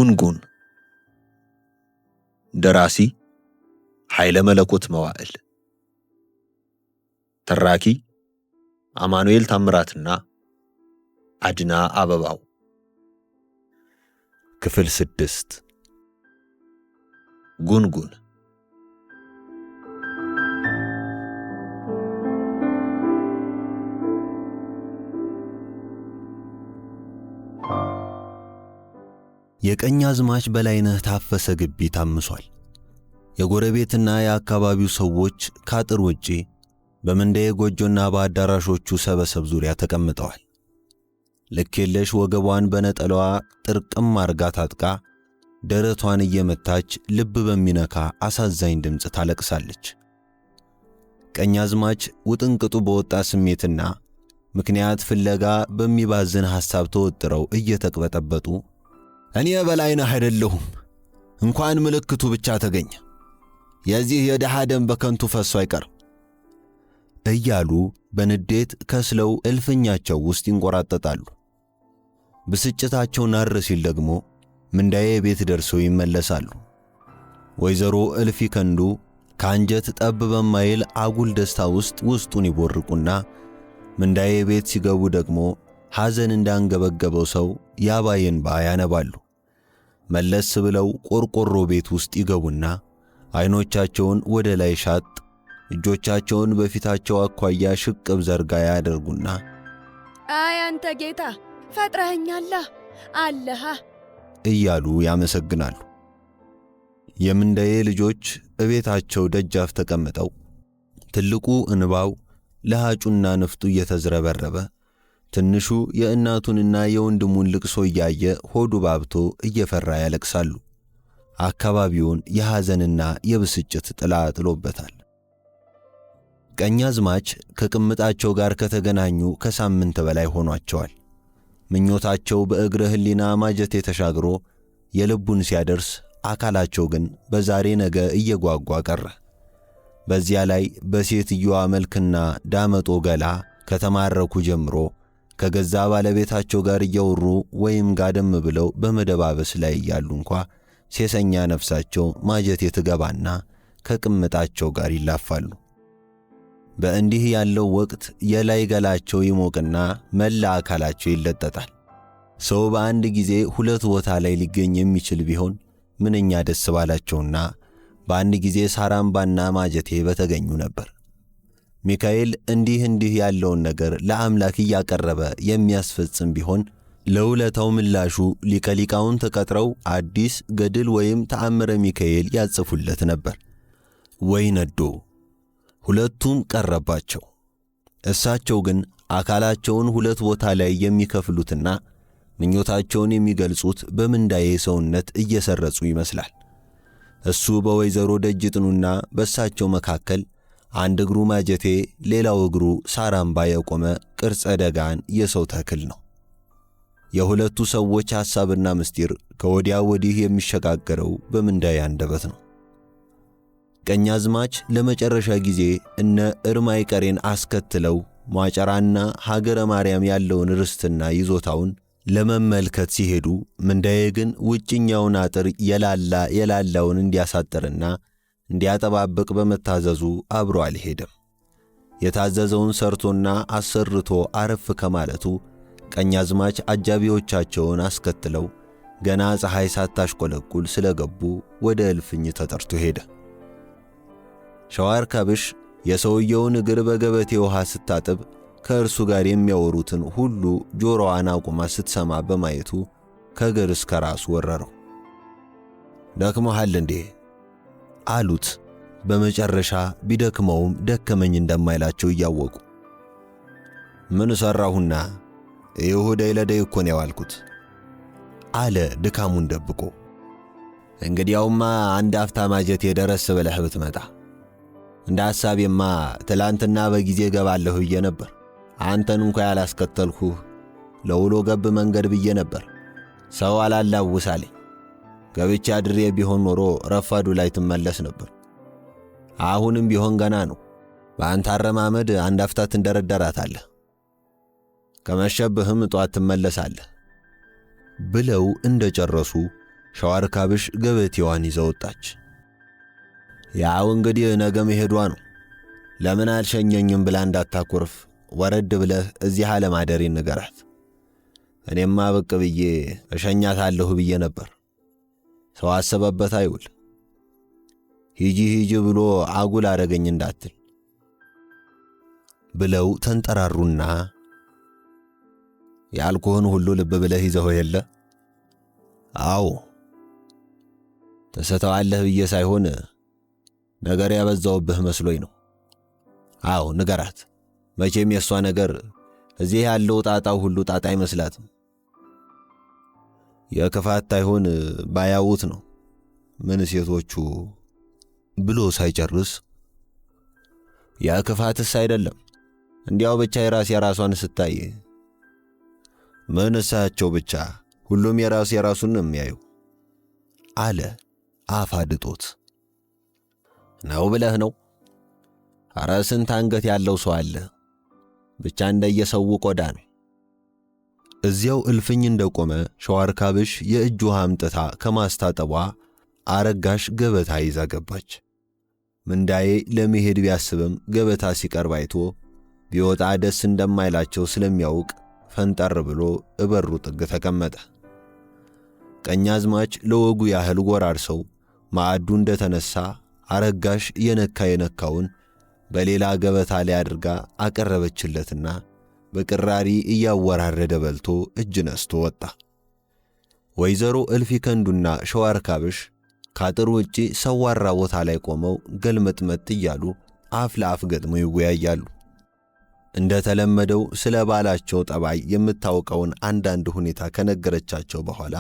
ጉንጉን ደራሲ ኃይለ መለኮት መዋዕል ተራኪ አማኑኤል ታምራትና አድና አበባው ክፍል 6 ጉንጉን የቀኛዝማች በላይነህ ታፈሰ ግቢ ታምሷል። የጎረቤትና የአካባቢው ሰዎች ካጥር ውጪ በመንደየ ጎጆና በአዳራሾቹ ሰበሰብ ዙሪያ ተቀምጠዋል። ልክ የለሽ ወገቧን በነጠላዋ ጥርቅም አርጋ ታጥቃ ደረቷን እየመታች ልብ በሚነካ አሳዛኝ ድምፅ ታለቅሳለች። ቀኛዝማች ውጥንቅጡ በወጣ ስሜትና ምክንያት ፍለጋ በሚባዝን ሐሳብ ተወጥረው እየተቅበጠበጡ እኔ በላይነህ አይደለሁም፣ እንኳን ምልክቱ ብቻ ተገኘ፣ የዚህ የደሃ ደም በከንቱ ፈሶ አይቀርም እያሉ በንዴት ከስለው እልፍኛቸው ውስጥ ይንቆራጠጣሉ። ብስጭታቸው ናር ሲል ደግሞ ምንዳዬ ቤት ደርሰው ይመለሳሉ። ወይዘሮ እልፊ ከንዱ ከአንጀት ጠብ በማይል አጉል ደስታ ውስጥ ውስጡን ይቦርቁና ምንዳዬ ቤት ሲገቡ ደግሞ ሐዘን እንዳንገበገበው ሰው ያባየን ባ ያነባሉ። መለስ ብለው ቆርቆሮ ቤት ውስጥ ይገቡና አይኖቻቸውን ወደ ላይ ሻጥ እጆቻቸውን በፊታቸው አኳያ ሽቅብ ዘርጋ ያደርጉና አይ አንተ ጌታ ፈጥረኸኛል አለሃ እያሉ ያመሰግናሉ። የምንዳዬ ልጆች እቤታቸው ደጃፍ ተቀምጠው ትልቁ እንባው ለሃጩና ንፍጡ እየተዝረበረበ ትንሹ የእናቱንና የወንድሙን ልቅሶ እያየ ሆዱ ባብቶ እየፈራ ያለቅሳሉ። አካባቢውን የሐዘንና የብስጭት ጥላ ጥሎበታል። ቀኛዝማች ከቅምጣቸው ጋር ከተገናኙ ከሳምንት በላይ ሆኗቸዋል። ምኞታቸው በእግረ ህሊና ማጀቴ ተሻግሮ የልቡን ሲያደርስ አካላቸው ግን በዛሬ ነገ እየጓጓ ቀረ። በዚያ ላይ በሴትየዋ መልክና ዳመጦ ገላ ከተማረኩ ጀምሮ ከገዛ ባለቤታቸው ጋር እያወሩ ወይም ጋደም ብለው በመደባበስ ላይ ያሉ እንኳ ሴሰኛ ነፍሳቸው ማጀቴ ትገባና ከቅምጣቸው ጋር ይላፋሉ። በእንዲህ ያለው ወቅት የላይ ገላቸው ይሞቅና መላ አካላቸው ይለጠጣል። ሰው በአንድ ጊዜ ሁለት ቦታ ላይ ሊገኝ የሚችል ቢሆን ምንኛ ደስ ባላቸውና በአንድ ጊዜ ሳራምባና ማጀቴ በተገኙ ነበር። ሚካኤል እንዲህ ያለውን ነገር ለአምላክ እያቀረበ የሚያስፈጽም ቢሆን ለውለታው ምላሹ ሊቀ ሊቃውንት ተቀጥረው አዲስ ገድል ወይም ተአምረ ሚካኤል ያጽፉለት ነበር። ወይ ነዶ! ሁለቱም ቀረባቸው። እሳቸው ግን አካላቸውን ሁለት ቦታ ላይ የሚከፍሉትና ምኞታቸውን የሚገልጹት በምንዳዬ ሰውነት እየሰረጹ ይመስላል። እሱ በወይዘሮ ደጅ ጥኑና በእሳቸው መካከል አንድ እግሩ ማጀቴ ሌላው እግሩ ሳራምባ የቆመ ቅርጸ ደጋን የሰው ተክል ነው። የሁለቱ ሰዎች ሐሳብና ምስጢር ከወዲያ ወዲህ የሚሸጋገረው በምንዳዬ አንደበት ነው። ቀኛዝማች ለመጨረሻ ጊዜ እነ እርማይ ቀሬን አስከትለው ሟጨራና ሀገረ ማርያም ያለውን ርስትና ይዞታውን ለመመልከት ሲሄዱ ምንዳዬ ግን ውጭኛውን አጥር የላላውን እንዲያሳጥርና እንዲያጠባብቅ በመታዘዙ አብሮ አልሄደም። የታዘዘውን ሰርቶና አሰርቶ አረፍ ከማለቱ ቀኛዝማች አጃቢዎቻቸውን አስከትለው ገና ፀሐይ ሳታሽቆለቁል ስለገቡ ወደ እልፍኝ ተጠርቶ ሄደ። ሸዋር ካብሽ የሰውየውን እግር በገበቴ ውሃ ስታጥብ ከእርሱ ጋር የሚያወሩትን ሁሉ ጆሮዋን አቁማ ስትሰማ በማየቱ ከእግር እስከ ራሱ ወረረው። ደክሞሃል እንዴ አሉት። በመጨረሻ ቢደክመውም ደከመኝ እንደማይላቸው እያወቁ ምን ሰራሁና ይሁዳይ ለደይ እኮ ነው ያልኩት አለ ድካሙን ደብቆ። እንግዲያውማ አንድ አፍታ ማጀቴ ደረስ ብለህ ብትመጣ እንደ ሐሳቤማ ትላንትና በጊዜ ገባለሁ ብዬ ነበር። አንተን እንኳ ያላስከተልኩህ ለውሎ ገብ መንገድ ብዬ ነበር። ሰው አላላውሳለኝ። ገብቻ አድሬ ቢሆን ኖሮ ረፋዱ ላይ ትመለስ ነበር። አሁንም ቢሆን ገና ነው። በአንተ አረማመድ አንድ አፍታ ትንደረደራታለህ። ከመሸብህም ጧት ትመለሳለህ ብለው እንደጨረሱ ሸዋርካብሽ ገበቴዋን ይዛ ወጣች። ያው እንግዲህ ነገ መሄዷ ነው። ለምን አልሸኘኝም ብላ እንዳታኮርፍ ወረድ ብለህ እዚህ አለማደሬን ንገራት። እኔማ ብቅ ብዬ እሸኛታለሁ ብዬ ነበር። ሰው አሰበበት አይውል። ሂጂ ሂጂ ብሎ አጉል አረገኝ እንዳትል ብለው ተንጠራሩና ያልኩህን ሁሉ ልብ ብለህ ይዘው የለ? አዎ ተሰተዋለህ ብዬ ሳይሆን ነገር ያበዛውብህ መስሎኝ ነው። አዎ ንገራት። መቼም የሷ ነገር እዚህ ያለው ጣጣው ሁሉ ጣጣ አይመስላትም። የክፋት ታይሆን ባያውት ነው ምን ሴቶቹ ብሎ ሳይጨርስ የክፋትስ አይደለም እንዲያው ብቻ የራሷን ስታይ ምን እሳቸው ብቻ ሁሉም የራሱን ነው የሚያዩ አለ አፋድጦት። ነው ብለህ ነው? ኧረ ስንት አንገት ያለው ሰው አለ። ብቻ እንደየሰው ቆዳ ነው። እዚያው እልፍኝ እንደቆመ ሸዋርካብሽ የእጅ ውሃ አምጥታ ከማስታጠቧ አረጋሽ ገበታ ይዛ ገባች። ምንዳዬ ለመሄድ ቢያስብም ገበታ ሲቀርብ አይቶ ቢወጣ ደስ እንደማይላቸው ስለሚያውቅ ፈንጠር ብሎ እበሩ ጥግ ተቀመጠ። ቀኛዝማች ለወጉ ያህል ጎራርሰው ማዕዱ እንደተነሳ አረጋሽ የነካውን በሌላ ገበታ ላይ አድርጋ አቀረበችለትና በቅራሪ እያወራረደ በልቶ እጅ ነስቶ ወጣ። ወይዘሮ እልፊ ከንዱና ሸዋርካብሽ ካጥር ውጪ ሰዋራ ቦታ ላይ ቆመው ገልመጥመጥ እያሉ አፍ ለአፍ ገጥመው ይወያያሉ። እንደተለመደው ስለ ባላቸው ጠባይ የምታውቀውን አንዳንድ ሁኔታ ከነገረቻቸው በኋላ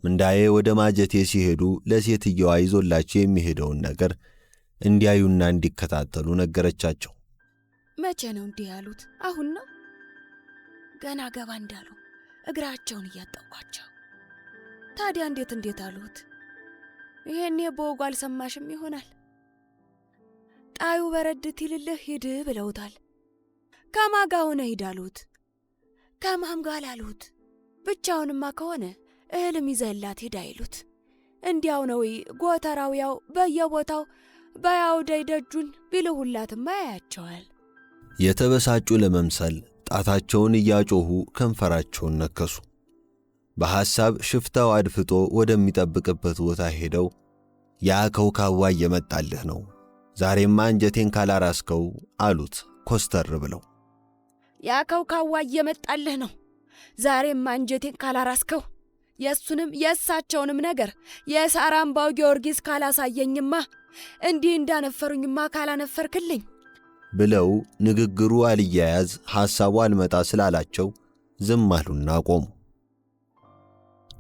ምንዳዬ ወደ ማጀቴ ሲሄዱ ለሴትየዋ ይዞላቸው የሚሄደውን ነገር እንዲያዩና እንዲከታተሉ ነገረቻቸው። መቼ ነው እንዲህ ያሉት? አሁን ነው? ገና ገባ እንዳሉ እግራቸውን እያጠቋቸው። ታዲያ እንዴት አሉት? ይሄኔ በወጉ አልሰማሽም ይሆናል። ጣዩ በረድ ትልልህ ሂድ ብለውታል። ከማጋ ሆነ ሂድ አሉት። ከማም ጋር አሉት። ብቻውንማ ከሆነ እህልም ይዘህላት ሂድ አይሉት። እንዲያው ነው ጎተራውያው በየቦታው በያውደይ ደጁን ቢልሁላትማ ያያቸዋል። የተበሳጩ ለመምሰል ጣታቸውን እያጮሁ ከንፈራቸውን ነከሱ። በሐሳብ ሽፍታው አድፍጦ ወደሚጠብቅበት ቦታ ሄደው ያ ከውካዋ እየመጣልህ ነው፣ ዛሬማ አንጀቴን ካላራስከው አሉት ኮስተር ብለው። ያ ከውካዋ እየመጣልህ ነው፣ ዛሬማ አንጀቴን ካላራስከው፣ የእሱንም የእሳቸውንም ነገር የሳራምባው ጊዮርጊስ ካላሳየኝማ፣ እንዲህ እንዳነፈሩኝማ ካላነፈርክልኝ ብለው ንግግሩ አልያያዝ ሐሳቡ አልመጣ ስላላቸው ዝም አሉና ቆሙ።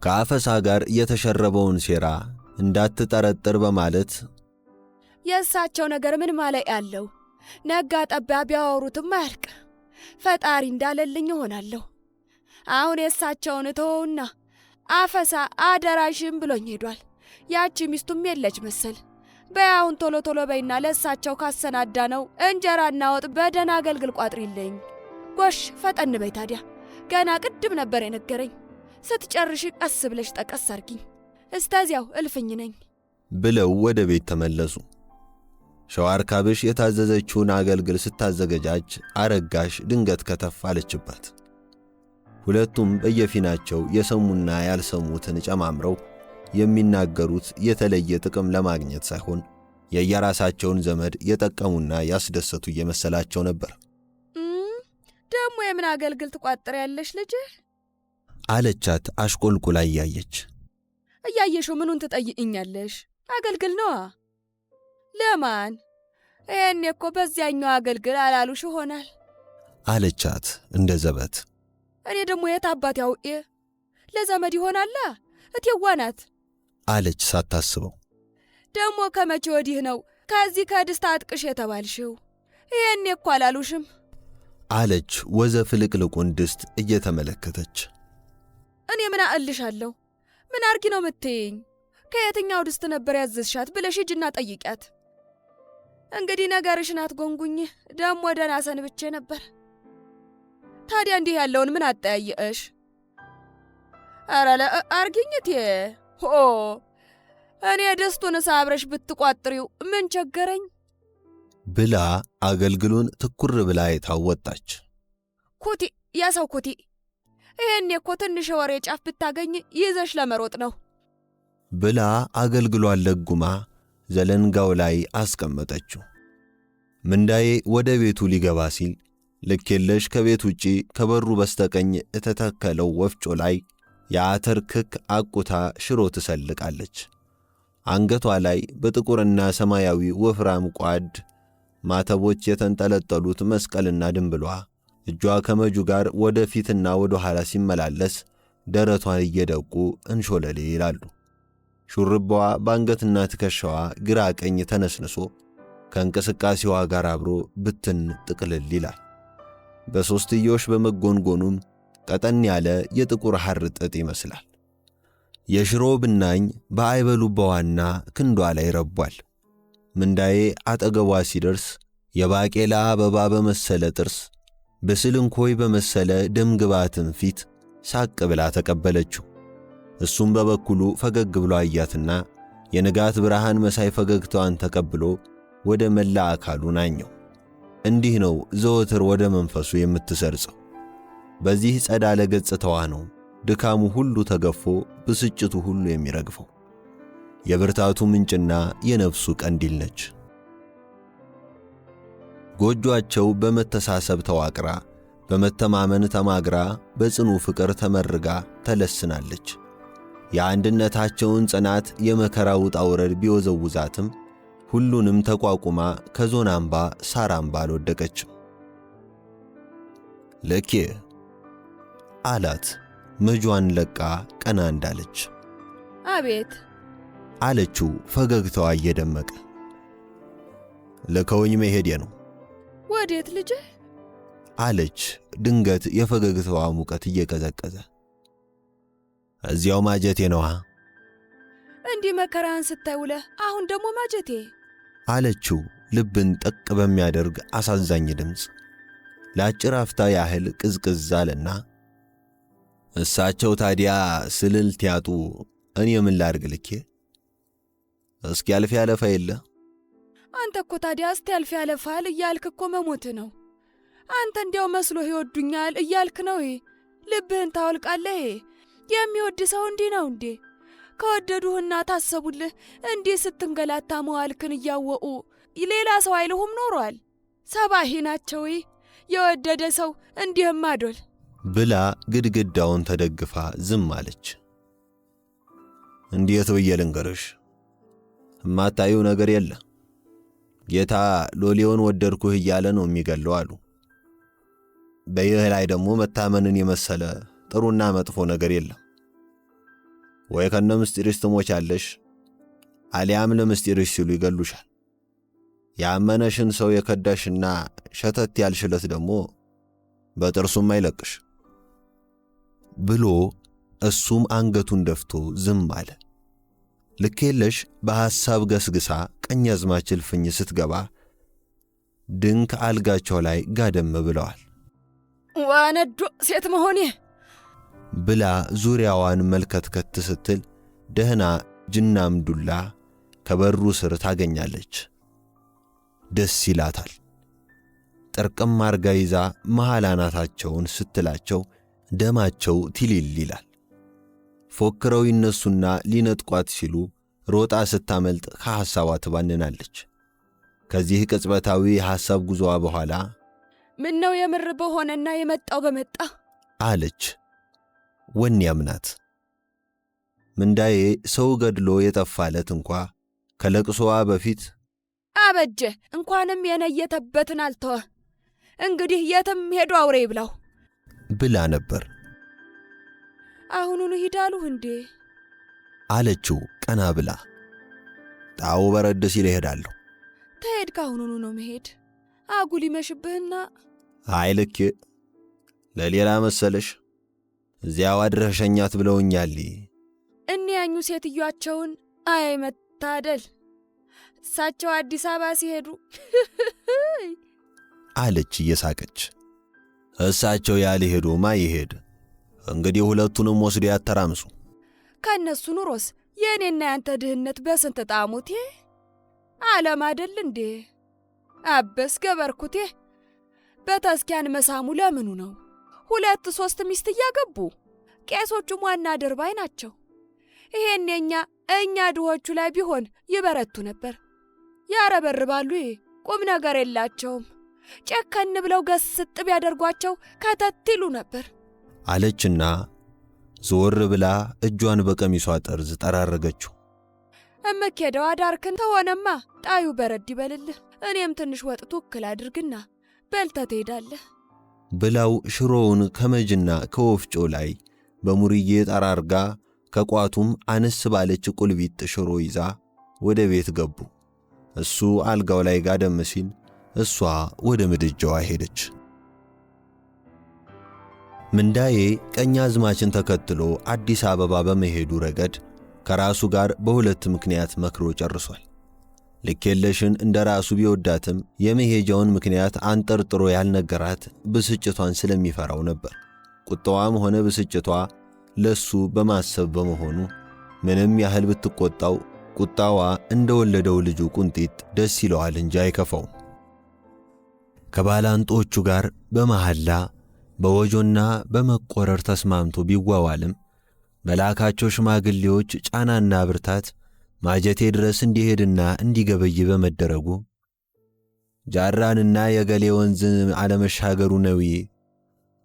ከአፈሳ ጋር የተሸረበውን ሴራ እንዳትጠረጥር በማለት የእሳቸው ነገር ምን ማለት ያለው? ነጋ ጠባ ቢያወሩትም አያልቅ። ፈጣሪ እንዳለልኝ እሆናለሁ። አሁን የእሳቸውን ተወውና አፈሳ አደራሽም ብሎኝ ሄዷል። ያቺ ሚስቱም የለች መሰል። በያውን ቶሎ በይና ለእሳቸው ካሰናዳ ነው እንጀራና ወጥ በደና አገልግል ቋጥሪልኝ። ጎሽ ፈጠን በይ ታዲያ፣ ገና ቅድም ነበር የነገረኝ። ስትጨርሽ ቀስ ብለሽ ጠቀስ አርጊኝ፣ እስተዚያው እልፍኝ ነኝ ብለው ወደ ቤት ተመለሱ። ሸዋርካብሽ የታዘዘችውን አገልግል ስታዘገጃጅ አረጋሽ ድንገት ከተፍ አለችባት። ሁለቱም በየፊናቸው የሰሙና ያልሰሙትን ጨማምረው የሚናገሩት የተለየ ጥቅም ለማግኘት ሳይሆን የየራሳቸውን ዘመድ የጠቀሙና ያስደሰቱ እየመሰላቸው ነበር። ደሞ የምን አገልግል ትቋጥሪያለሽ ልጅ? አለቻት አሽቆልቁላ እያየች። እያየሽው ምኑን ትጠይቅኛለሽ? አገልግል ነዋ። ለማን? ይሄኔ እኮ በዚያኛው አገልግል አላሉሽ ይሆናል አለቻት እንደ ዘበት። እኔ ደግሞ የት አባት ያውቄ? ለዘመድ ይሆናላ፣ እቴዋ ናት አለች ሳታስበው። ደግሞ ከመቼ ወዲህ ነው ከዚህ ከድስት አጥቅሽ የተባልሽው? ይሄኔ እኮ አላሉሽም አለች ወዘ ፍልቅልቁን ድስት እየተመለከተች። እኔ ምን አልልሻለሁ? ምን አርጊ ነው ምትይኝ? ከየትኛው ድስት ነበር ያዘዝሻት ብለሽ ሂጂና ጠይቂያት። እንግዲህ ነገርሽን አትጎንጉኝ። ደግሞ ደህና ሰንብቼ ነበር። ታዲያ እንዲህ ያለውን ምን አጠያየሽ? ኧረ አርጊኝት ሆ እኔ ድስቱን ሳብረሽ ብትቋጥሪው ምን ቸገረኝ ብላ አገልግሉን ትኩር ብላ አይታው ወጣች። ኩቲ ያሰው ኩቲ ይሄኔ እኮ ትንሽ ወሬ ጫፍ ብታገኝ ይዘሽ ለመሮጥ ነው ብላ አገልግሏን ለጉማ ዘለንጋው ላይ አስቀመጠችው። ምንዳዬ ወደ ቤቱ ሊገባ ሲል ልክ የለሽ ከቤት ውጪ ከበሩ በስተቀኝ የተተከለው ወፍጮ ላይ የአተር ክክ አቁታ ሽሮ ትሰልቃለች። አንገቷ ላይ በጥቁርና ሰማያዊ ወፍራም ቋድ ማተቦች የተንጠለጠሉት መስቀልና ድንብሏ እጇ ከመጁ ጋር ወደ ፊትና ወደ ኋላ ሲመላለስ ደረቷን እየደቁ እንሾለሌ ይላሉ። ሹርባዋ በአንገትና ትከሻዋ ግራ ቀኝ ተነስንሶ ከእንቅስቃሴዋ ጋር አብሮ ብትን ጥቅልል ይላል። በሦስትዮሽ በመጎንጎኑም ቀጠን ያለ የጥቁር ሐር ጥጥ ይመስላል። የሽሮ ብናኝ በአይበሉባዋና ክንዷ ላይ ረቧል። ምንዳዬ አጠገቧ ሲደርስ የባቄላ አበባ በመሰለ ጥርስ በስልንኮይ በመሰለ ደምግባትም ፊት ሳቅ ብላ ተቀበለችው። እሱም በበኩሉ ፈገግ ብሎ አያትና የንጋት ብርሃን መሳይ ፈገግታዋን ተቀብሎ ወደ መላ አካሉ ናኘው። እንዲህ ነው ዘወትር ወደ መንፈሱ የምትሰርጸው። በዚህ ጸዳለ ገጽታዋ ነው ድካሙ ሁሉ ተገፎ ብስጭቱ ሁሉ የሚረግፈው። የብርታቱ ምንጭና የነፍሱ ቀንዲል ነች። ጎጆአቸው በመተሳሰብ ተዋቅራ በመተማመን ተማግራ በጽኑ ፍቅር ተመርጋ ተለስናለች። የአንድነታቸውን ጽናት የመከራ ውጣ ውረድ ቢወዘውዛትም ሁሉንም ተቋቁማ ከዞን አምባ ሳር አምባ አልወደቀችም። ልኬ አላት መጇን ለቃ ቀና እንዳለች። አቤት አለችው ፈገግታዋ እየደመቀ። ልከውኝ መሄዴ ነው። ወዴት ልጄ? አለች ድንገት የፈገግታዋ ሙቀት እየቀዘቀዘ። እዚያው ማጀቴ ነዋ። እንዲህ መከራን ስታይ ውለህ አሁን ደግሞ ማጀቴ? አለችው ልብን ጠቅ በሚያደርግ አሳዛኝ ድምፅ። ለአጭር አፍታ ያህል ቅዝቅዝ አለና እሳቸው ታዲያ ስልልት ያጡ እኔ ምን ላድርግ ልኬ? እስኪ ያልፍ ያለፋ የለ። አንተ እኮ ታዲያ እስቲ ያልፍ ያለፋል እያልክ እኮ መሞት ነው። አንተ እንዲያው መስሎህ ይወዱኛል እያልክ ነው። ልብህን ታወልቃለህ። የሚወድ ሰው እንዲህ ነው እንዴ? ከወደዱህና ታሰቡልህ እንዲህ ስትንገላታ መዋልክን እያወቁ ሌላ ሰው አይልሁም ኖሯል። ሰባሂ ናቸው የወደደ ሰው እንዲህም አዶል ብላ ግድግዳውን ተደግፋ ዝም አለች። እንዴት ብዬ ልንገርሽ? እማታዩ ነገር የለ። ጌታ ሎሌውን ወደድኩህ እያለ ነው የሚገለው አሉ። በይህ ላይ ደግሞ መታመንን የመሰለ ጥሩና መጥፎ ነገር የለም። ወይ ከነ ምስጢርሽ ትሞቻለሽ፣ አሊያም ለምስጢርሽ ሲሉ ይገሉሻል። ያመነሽን ሰው የከዳሽና ሸተት ያልሽለት ደግሞ በጥርሱም አይለቅሽ ብሎ እሱም አንገቱን ደፍቶ ዝም አለ። ልኬለሽ በሐሳብ ገስግሳ ቀኛዝማች እልፍኝ ስትገባ ድንክ አልጋቸው ላይ ጋደም ብለዋል። ዋነዶ ሴት መሆኔ ብላ ዙሪያዋን መልከትከት ስትል ደህና ጅናም ዱላ ከበሩ ስር ታገኛለች። ደስ ይላታል። ጥርቅም አርጋ ይዛ መሃል አናታቸውን ስትላቸው ደማቸው ትሊል ይላል። ፎክረው ይነሱና ሊነጥቋት ሲሉ ሮጣ ስታመልጥ ከሐሳቧ ትባንናለች። ከዚህ ቅጽበታዊ የሐሳብ ጉዞዋ በኋላ ምን ነው የምር በሆነና የመጣው በመጣ አለች። ወኔያም ናት። ምንዳዬ ሰው ገድሎ የጠፋለት እንኳ ከለቅሶዋ በፊት አበጀ እንኳንም የነየተበትን አልተወ፣ እንግዲህ የትም ሄዶ አውሬ ይብላው ብላ ነበር። አሁኑኑ ሂዳሉህ እንዴ? አለችው ቀና ብላ። ጣው በረድ ሲል እሄዳለሁ። ተሄድ ካሁኑኑ ነው መሄድ። አጉል ይመሽብህና አይልክ ለሌላ መሰለሽ? እዚያው አድረህ ሸኛት ብለውኛል። እኒያኙ ሴትዮአቸውን አይ መታደል፣ እሳቸው አዲስ አበባ ሲሄዱ አለች እየሳቀች። እሳቸው ያልሄዱ ማ ይሄድ እንግዲህ ሁለቱንም ወስዶ ያተራምሱ። ከነሱ ኑሮስ የእኔና ያንተ ድህነት በስንት ጣሙቴ ዓለም አይደል እንዴ? አበስ ገበርኩቴ በተስኪያን መሳሙ ለምኑ ነው? 2-3 ሚስት እያገቡ ቄሶቹም ዋና ድርባይ ናቸው። ይሄን እኛ ድሆቹ ላይ ቢሆን ይበረቱ ነበር። ያረበርባሉ፣ ቁም ነገር የላቸውም። ጨከን ብለው ገስጥ ቢያደርጓቸው ከተት ይሉ ነበር አለችና ዞር ብላ እጇን በቀሚሷ ጠርዝ ጠራረገችው። እምኬደው አዳርክን ተሆነማ ጣዩ በረድ ይበልልህ። እኔም ትንሽ ወጥ ቱክል አድርግና በልተህ ትሄዳለህ ብላው ሽሮውን ከመጅና ከወፍጮ ላይ በሙርዬ ጠራርጋ ከቋቱም አነስ ባለች ቁልቢጥ ሽሮ ይዛ ወደ ቤት ገቡ። እሱ አልጋው ላይ ጋደም ሲል እሷ ወደ ምድጃዋ ሄደች። ምንዳዬ ቀኛዝማችን ተከትሎ አዲስ አበባ በመሄዱ ረገድ ከራሱ ጋር በሁለት ምክንያት መክሮ ጨርሷል። ልኬለሽን እንደ ራሱ ቢወዳትም የመሄጃውን ምክንያት አንጠርጥሮ ያልነገራት ብስጭቷን ስለሚፈራው ነበር። ቁጣዋም ሆነ ብስጭቷ ለሱ በማሰብ በመሆኑ ምንም ያህል ብትቆጣው ቁጣዋ እንደወለደው ልጁ ቁንጢት ደስ ይለዋል እንጂ አይከፋውም። ከባላንጦቹ ጋር በመሐላ በወጆና በመቆረር ተስማምቶ ቢዋዋልም በላካቸው ሽማግሌዎች ጫናና ብርታት ማጀቴ ድረስ እንዲሄድና እንዲገበይ በመደረጉ ጃራንና የገሌ ወንዝ አለመሻገሩ ነው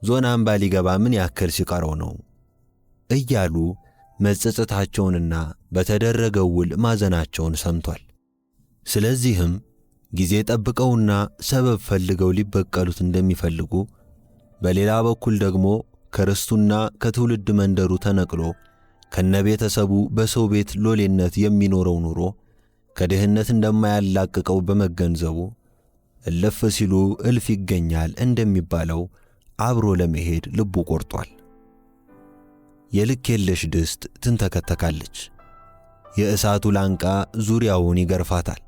ዞን አምባ ሊገባ ምን ያክል ሲቀረው ነው እያሉ መጸጸታቸውንና በተደረገው ውል ማዘናቸውን ሰምቷል። ስለዚህም ጊዜ ጠብቀውና ሰበብ ፈልገው ሊበቀሉት እንደሚፈልጉ፣ በሌላ በኩል ደግሞ ከርስቱና ከትውልድ መንደሩ ተነቅሎ ከነቤተሰቡ በሰው ቤት ሎሌነት የሚኖረው ኑሮ ከድህነት እንደማያላቅቀው በመገንዘቡ እልፍ ሲሉ እልፍ ይገኛል እንደሚባለው አብሮ ለመሄድ ልቡ ቆርጧል። የልክ የለሽ ድስት ትንተከተካለች። የእሳቱ ላንቃ ዙሪያውን ይገርፋታል።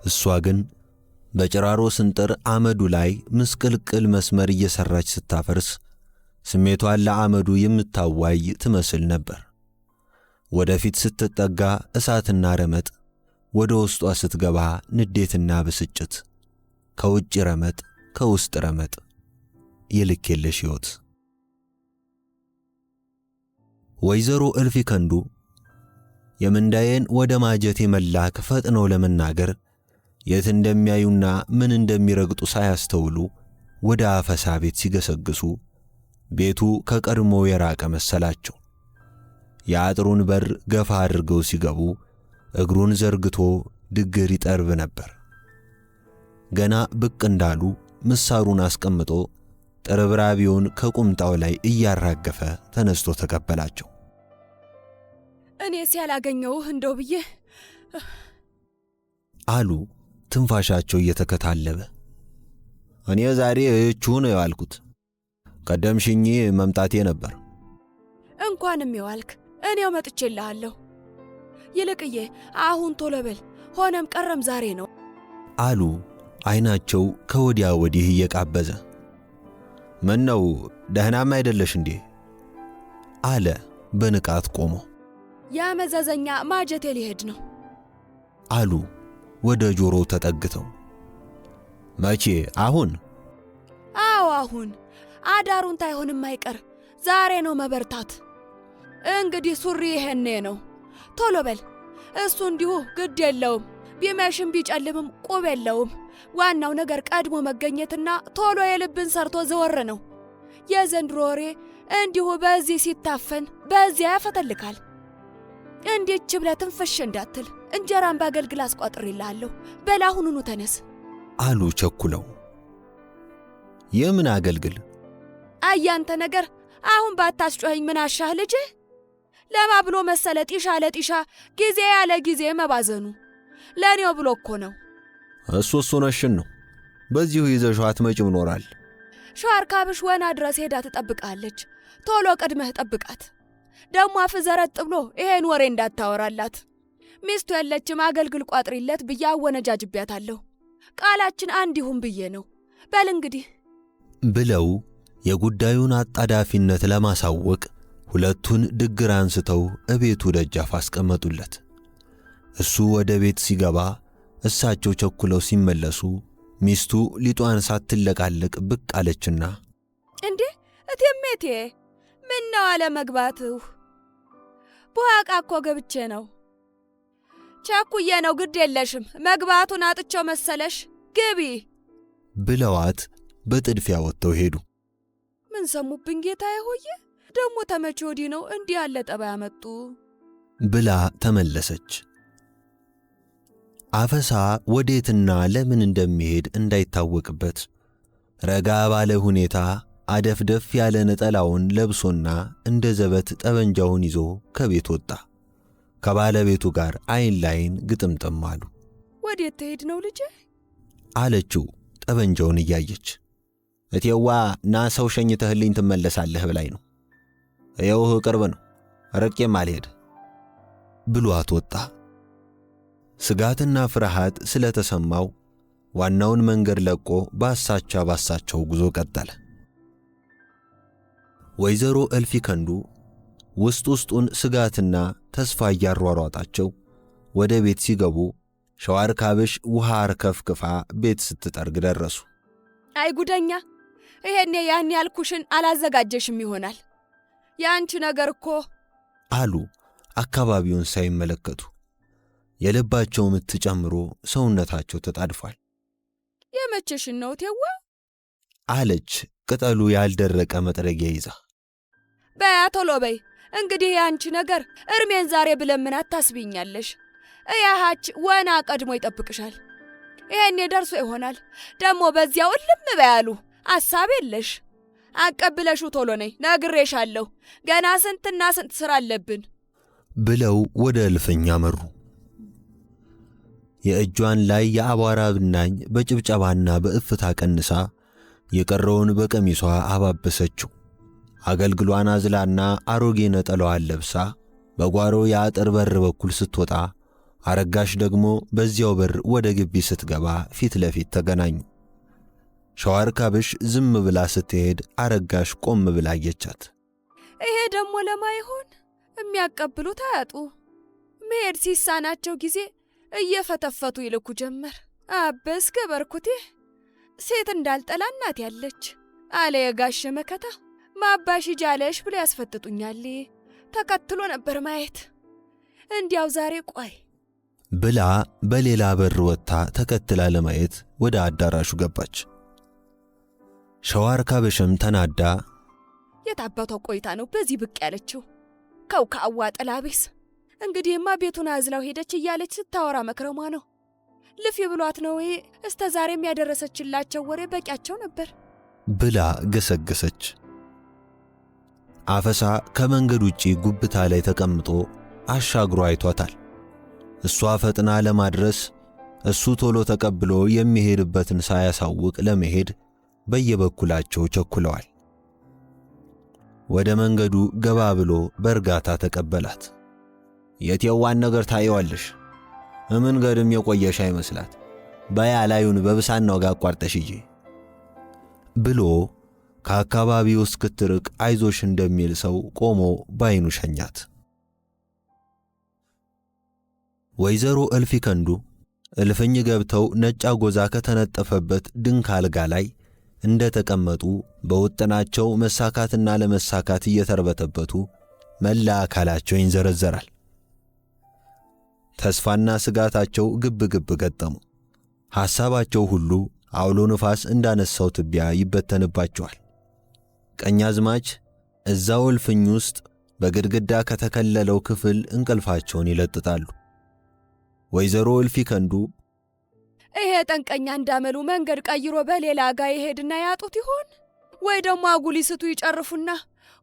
እሷ ግን በጭራሮ ስንጥር አመዱ ላይ ምስቅልቅል መስመር እየሰራች ስታፈርስ ስሜቷን ለአመዱ የምታዋይ ትመስል ነበር። ወደፊት ስትጠጋ እሳትና ረመጥ፣ ወደ ውስጧ ስትገባ ንዴትና ብስጭት፣ ከውጭ ረመጥ ከውስጥ ረመጥ፣ የልክ የለሽ ሕይወት። ወይዘሮ እልፊ ከንዱ የምንዳዬን ወደ ማጀቴ መላክ ፈጥነው ለመናገር የት እንደሚያዩና ምን እንደሚረግጡ ሳያስተውሉ ወደ አፈሳ ቤት ሲገሰግሱ ቤቱ ከቀድሞ የራቀ መሰላቸው። የአጥሩን በር ገፋ አድርገው ሲገቡ እግሩን ዘርግቶ ድግር ይጠርብ ነበር። ገና ብቅ እንዳሉ ምሳሩን አስቀምጦ ጥርብራቢውን ከቁምጣው ላይ እያራገፈ ተነስቶ ተቀበላቸው። እኔ ሲያላገኘውህ እንደው ብዬ አሉ ትንፋሻቸው እየተከታለበ። እኔ ዛሬ እቹ ነው ያልኩት፣ ቀደምሽኝ መምጣቴ ነበር። እንኳንም ይዋልክ፣ እኔው መጥቼልሃለሁ። ይልቅዬ አሁን ቶሎ በል፣ ሆነም ቀረም ዛሬ ነው አሉ አይናቸው ከወዲያ ወዲህ እየቃበዘ። ምን ነው ደህናም አይደለሽ እንዴ? አለ በንቃት ቆሞ። ያ መዘዘኛ ማጀቴ ሊሄድ ነው አሉ ወደ ጆሮው ተጠግተው። መቼ? አሁን? አዎ አሁን። አዳሩን ታይሆንም አይቀር ዛሬ ነው መበርታት። እንግዲህ ሱሪ ይሄኔ ነው። ቶሎ በል። እሱ እንዲሁ ግድ የለውም፣ ቢመሽም ቢጨልምም ቁብ የለውም። ዋናው ነገር ቀድሞ መገኘትና ቶሎ የልብን ሰርቶ ዘወር ነው። የዘንድሮ ወሬ እንዲሁ በዚህ ሲታፈን በዚያ ያፈተልካል። እንዴች ብለህ ትንፍሽ እንዳትል እንጀራን ባገልግል አስቋጥሬልሃለሁ። በል አሁኑኑ ተነስ አሉ ቸኩለው። የምን አገልግል? አያንተ ነገር አሁን ባታስጮኸኝ ምን አሻህ ልጅ? ለማ ብሎ መሰለ ጢሻ ለጢሻ ጊዜ ያለ ጊዜ መባዘኑ ለኔው ብሎ እኮ ነው። እሱ ነሽን ነው። በዚሁ ይዘሽው አትመጭም ኖራል። ሻርካብሽ ወና ድረስ ሄዳ ትጠብቃለች። ቶሎ ቀድመህ ጠብቃት። ደሞ አፍ ዘረጥ ብሎ ይሄን ወሬ እንዳታወራላት። ሚስቱ ያለችም አገልግል ቋጥሪለት ብዬ አወነጃጅቢያታለሁ። ቃላችን አንድ ይሁን ብዬ ነው። በል እንግዲህ ብለው የጉዳዩን አጣዳፊነት ለማሳወቅ ሁለቱን ድግር አንስተው እቤቱ ደጃፍ አስቀመጡለት። እሱ ወደ ቤት ሲገባ እሳቸው ቸኩለው ሲመለሱ ሚስቱ ሊጧን ሳትለቃለቅ ብቅ አለችና እንዴ እቴሜቴ ምን ነው አለ መግባትሁ? በዋቃ እኮ ገብቼ ነው። ቸኩዬ ነው፣ ግድ የለሽም መግባቱን አጥቸው መሰለሽ፣ ግቢ ብለዋት በጥድፊያ ወጥተው ሄዱ። ምን ሰሙብኝ ጌታዬ ሆዬ? ደግሞ ተመቼ ወዲህ ነው እንዲህ ያለ ጠባይ ያመጡ ብላ ተመለሰች። አፈሳ ወዴትና ለምን እንደሚሄድ እንዳይታወቅበት ረጋ ባለ ሁኔታ አደፍደፍ ያለ ነጠላውን ለብሶና እንደ ዘበት ጠበንጃውን ይዞ ከቤት ወጣ። ከባለቤቱ ጋር አይን ላይን ግጥምጥም አሉ። ወዴት ትሄድ ነው ልጄ? አለችው ጠበንጃውን እያየች። እቴዋ ና ሰው ሸኝተህልኝ ትመለሳለህ ብላኝ ነው። ይኸውህ ቅርብ ነው፣ ርቄም አልሄድ ብሏት ወጣ። ስጋትና ፍርሃት ስለተሰማው ዋናውን መንገድ ለቆ ባሳቸው ጉዞ ቀጠለ። ወይዘሮ እልፊ ከንዱ ውስጡን ስጋትና ተስፋ እያሯሯጣቸው ወደ ቤት ሲገቡ ሸዋርካብሽ ውሃ አርከፍክፋ ቤት ስትጠርግ ደረሱ። አይ ጉደኛ! ይሄኔ ያን ያልኩሽን አላዘጋጀሽም ይሆናል። ያንቺ ነገር እኮ አሉ አካባቢውን ሳይመለከቱ። የልባቸው ምት ጨምሮ ሰውነታቸው ተጣድፏል። የመቸሽን ነው ቴዋ? አለች ቅጠሉ ያልደረቀ መጥረጊያ ይዛ። በያ ቶሎ በይ እንግዲህ ያንቺ ነገር እርሜን ዛሬ ብለምን አታስቢኛለሽ። እያሃች ወና ቀድሞ ይጠብቅሻል። ይሄኔ ደርሶ ይሆናል። ደግሞ በዚያው እልም በያሉ አሳብ የለሽ። አቀብለሹ ቶሎ ነይ፣ ነግሬሻለሁ። ገና ስንትና ስንት ስራ አለብን ብለው ወደ እልፍኝ አመሩ። የእጇን ላይ የአቧራ ብናኝ በጭብጨባና በእፍታ ቀንሳ የቀረውን በቀሚሷ አባበሰችው። አገልግሏን አዝላና አሮጌ ነጠላዋን ለብሳ በጓሮ የአጥር በር በኩል ስትወጣ አረጋሽ ደግሞ በዚያው በር ወደ ግቢ ስትገባ ፊት ለፊት ተገናኙ። ሸዋርካብሽ ዝም ብላ ስትሄድ አረጋሽ ቆም ብላ አየቻት። ይሄ ደግሞ ለማይሆን የሚያቀብሉት አያጡ። መሄድ ሲሳናቸው ጊዜ እየፈተፈቱ ይልኩ ጀመር። አበስ ገበርኩቴ ሴት እንዳልጠላ እናት ያለች አለ የጋሽ መከታ። ማባሽ ጃለሽ ብሎ ያስፈጥጡኛል። ተከትሎ ነበር ማየት። እንዲያው ዛሬ ቆይ ብላ በሌላ በር ወጥታ ተከትላ ለማየት ወደ አዳራሹ ገባች። ሸዋርካብሽም ተናዳ የታባቷ ቆይታ ነው በዚህ ብቅ ያለችው? ከውካዋ ጥላቤስ እንግዲህማ ቤቱን አዝላው ሄደች እያለች ስታወራ መክረሟ ነው። ልፊ ብሏት ነው። እስተ ዛሬም ያደረሰችላቸው ወሬ በቂያቸው ነበር ብላ ገሰገሰች። አፈሳ ከመንገድ ውጪ ጉብታ ላይ ተቀምጦ አሻግሮ አይቷታል። እሷ ፈጥና ለማድረስ እሱ ቶሎ ተቀብሎ የሚሄድበትን ሳያሳውቅ ለመሄድ በየበኩላቸው ቸኩለዋል። ወደ መንገዱ ገባ ብሎ በእርጋታ ተቀበላት። የቴዋን ነገር ታየዋለሽ፣ መንገድም የቆየሽ አይመስላት። በያ ላዩን በብሳናው ጋር አቋርጠሽዬ ብሎ ከአካባቢው እስክትርቅ አይዞሽ እንደሚል ሰው ቆሞ ባይኑ ሸኛት። ወይዘሮ እልፊ ከንዱ እልፍኝ ገብተው ነጭ አጎዛ ከተነጠፈበት ድንክ አልጋ ላይ እንደ ተቀመጡ በውጥናቸው መሳካትና ለመሳካት እየተርበተበቱ መላ አካላቸው ይንዘረዘራል። ተስፋና ስጋታቸው ግብ ገጠሙ። ሐሳባቸው ሁሉ አውሎ ንፋስ እንዳነሳው ትቢያ ይበተንባቸዋል። ቀኛዝማች እዛው እልፍኝ ውስጥ በግድግዳ ከተከለለው ክፍል እንቅልፋቸውን ይለጥጣሉ። ወይዘሮ እልፊ ከንዱ ይሄ ጠንቀኛ እንዳመሉ መንገድ ቀይሮ በሌላ ጋ ይሄድና ያጡት ይሆን ወይ ደግሞ አጉሊስቱ ይጨርፉና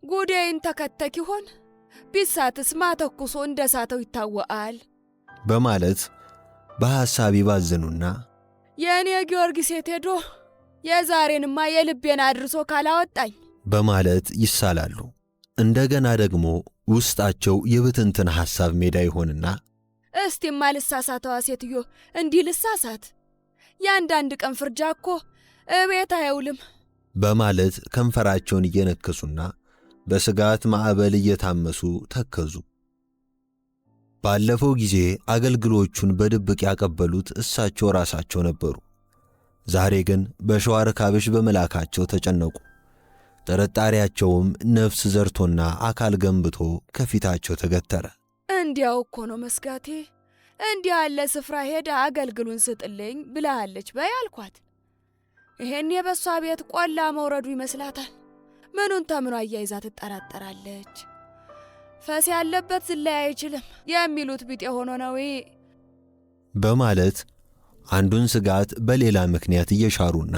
ጉዴይን ተከተክ ይሆን? ቢሳትስ ማተኩሶ እንደሳተው ይታወቃል በማለት በሐሳብ ይባዝኑና የኔ ጊዮርጊስ ሄዶ የዛሬንማ የልቤን አድርሶ ካላወጣኝ በማለት ይሳላሉ። እንደገና ደግሞ ውስጣቸው የብትንትን ሐሳብ ሜዳ ይሆንና እስቲማ ልሳሳተዋ ሴትዮ እንዲህ ልሳሳት፣ ያንዳንድ ቀን ፍርጃ እኮ እቤት አይውልም በማለት ከንፈራቸውን እየነከሱና በስጋት ማዕበል እየታመሱ ተከዙ። ባለፈው ጊዜ አገልግሎቹን በድብቅ ያቀበሉት እሳቸው ራሳቸው ነበሩ። ዛሬ ግን በሸዋ ርካብሽ በመላካቸው ተጨነቁ። ጥርጣሬያቸውም ነፍስ ዘርቶና አካል ገንብቶ ከፊታቸው ተገተረ። እንዲያው እኮ ነው መስጋቴ። እንዲህ ያለ ስፍራ ሄዳ አገልግሉን ስጥልኝ ብላለች በይ አልኳት። ይሄን የበሷ ቤት ቆላ መውረዱ ይመስላታል። ምኑን ተምኖ አያይዛ ትጠራጠራለች። ፈስ ያለበት ዝላይ አይችልም የሚሉት ቢጤ ሆኖ ነው በማለት አንዱን ስጋት በሌላ ምክንያት እየሻሩና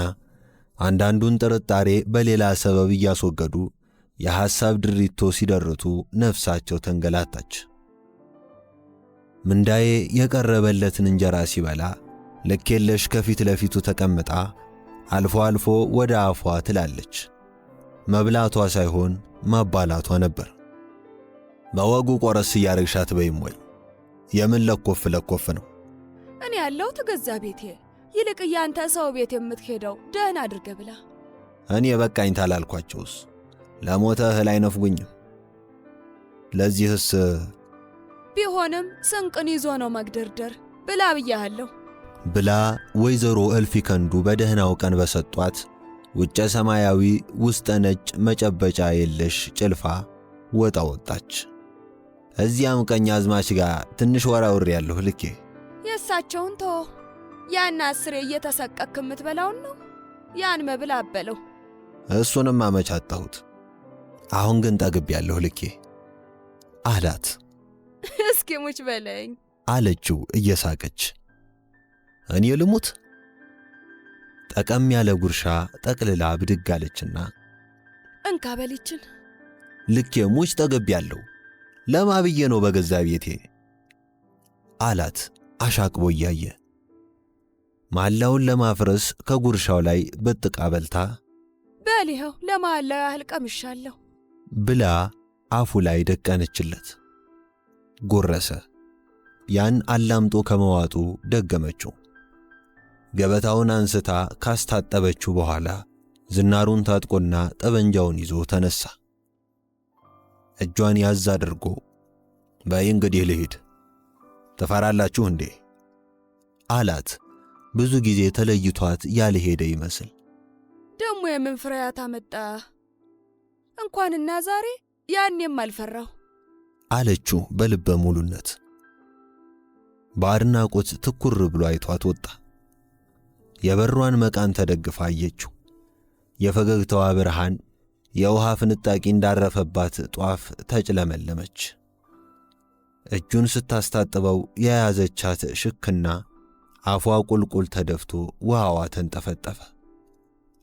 አንዳንዱን ጥርጣሬ በሌላ ሰበብ እያስወገዱ የሐሳብ ድሪቶ ሲደርቱ ነፍሳቸው ተንገላታች። ምንዳዬ የቀረበለትን እንጀራ ሲበላ ልክ የለሽ ከፊት ለፊቱ ተቀምጣ አልፎ አልፎ ወደ አፏ ትላለች። መብላቷ ሳይሆን ማባላቷ ነበር። በወጉ ቆረስ እያረግሻት በይም ወይ? የምን ለኮፍ ለኮፍ ነው? እኔ ያለው ተገዛ ቤቴ፣ ይልቅ ያንተ ሰው ቤት የምትሄደው ደህና አድርገ ብላ። እኔ በቃኝ ታላልኳቸውስ ለሞተ እህል አይነፍጉኝም። ለዚህስ ቢሆንም ስንቅን ይዞ ነው መግደርደር ብላ ብያለሁ ብላ ወይዘሮ እልፊ ከንዱ በደህናው ቀን በሰጧት ውጨ ሰማያዊ ውስጠ ነጭ መጨበጫ የለሽ ጭልፋ ወጣ ወጣች። እዚያም ቀኝ አዝማች ጋር ትንሽ ወራውሬ ያለሁ ልኬ የእሳቸውን ተወ። ያን አስሬ እየተሰቀክ የምትበላውን ነው ያን መብል አበለው። እሱንም አመቻጣሁት። አሁን ግን ጠግብ ያለሁ ልኬ አላት። እስኪ ሙች በለኝ አለችው እየሳቀች። እኔ ልሙት? ጠቀም ያለ ጉርሻ ጠቅልላ ብድግ አለችና እንካ በሊችን። ልኬ ሙች ጠግብ ያለው ለማብዬ ነው በገዛ ቤቴ አላት አሻቅቦ እያየ። ማላውን ለማፍረስ ከጉርሻው ላይ በጥቃ በልታ በሊኸው ለማላው ያህል ቀምሻለሁ ብላ አፉ ላይ ደቀነችለት። ጎረሰ። ያን አላምጦ ከመዋጡ ደገመችው። ገበታውን አንስታ ካስታጠበችው በኋላ ዝናሩን ታጥቆና ጠበንጃውን ይዞ ተነሳ። እጇን ያዝ አድርጎ በይ እንግዲህ ልሂድ፣ ትፈራላችሁ እንዴ አላት። ብዙ ጊዜ ተለይቷት ያልሄደ ይመስል። ደሞ የምን ፍርያት አመጣ? እንኳንና ዛሬ ያኔም አልፈራሁ አለችው በልበ ሙሉነት። በአድናቆት ትኩር ብሎ አይቷት ወጣ። የበሯን መቃን ተደግፋ አየችው። የፈገግታዋ ብርሃን የውሃ ፍንጣቂ እንዳረፈባት ጧፍ ተጭለመለመች። እጁን ስታስታጥበው የያዘቻት ሽክና አፏ ቁልቁል ተደፍቶ ውሃዋ ተንጠፈጠፈ።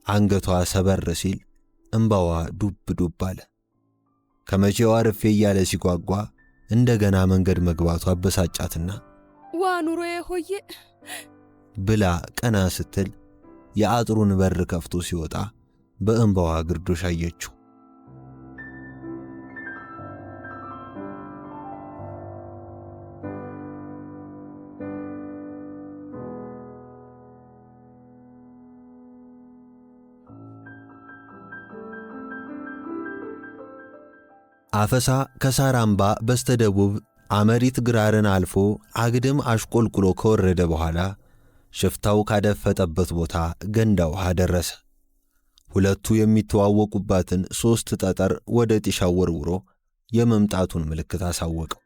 አንገቷ ሰበር ሲል እንባዋ ዱብ ዱብ አለ። ከመቼው አርፌ እያለ ሲጓጓ እንደገና መንገድ መግባቷ አበሳጫትና ዋኑሮዬ ሆዬ ብላ ቀና ስትል የአጥሩን በር ከፍቶ ሲወጣ በእንባዋ ግርዶሽ አየችው። አፈሳ ከሳራምባ በስተደቡብ አመሪት ግራርን አልፎ አግድም አሽቆልቁሎ ከወረደ በኋላ ሽፍታው ካደፈጠበት ቦታ ገንዳ ውሃ ደረሰ። ሁለቱ የሚተዋወቁባትን 3 ጠጠር ወደ ጢሻው ወርውሮ የመምጣቱን ምልክት አሳወቀው።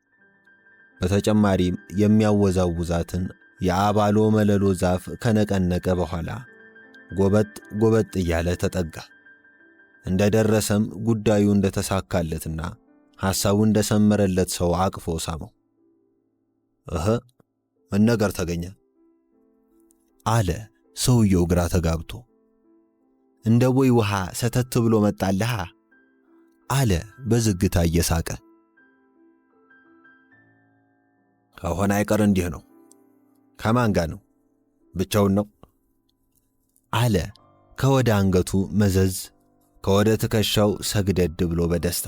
በተጨማሪም የሚያወዛውዛትን የአባሎ መለሎ ዛፍ ከነቀነቀ በኋላ ጎበጥ ጎበጥ እያለ ተጠጋ። እንደደረሰም ጉዳዩ እንደተሳካለትና ሐሳቡ እንደሰመረለት ሰው አቅፎ ሳመው። ምን ነገር ተገኘ አለ ሰውየው ግራ ተጋብቶ። እንደ ቦይ ውሃ ሰተት ብሎ መጣልሃ አለ በዝግታ እየሳቀ። ከሆነ አይቀር እንዲህ ነው። ከማን ጋር ነው? ብቻውን ነው አለ ከወደ አንገቱ መዘዝ ከወደ ትከሻው ሰግደድ ብሎ በደስታ።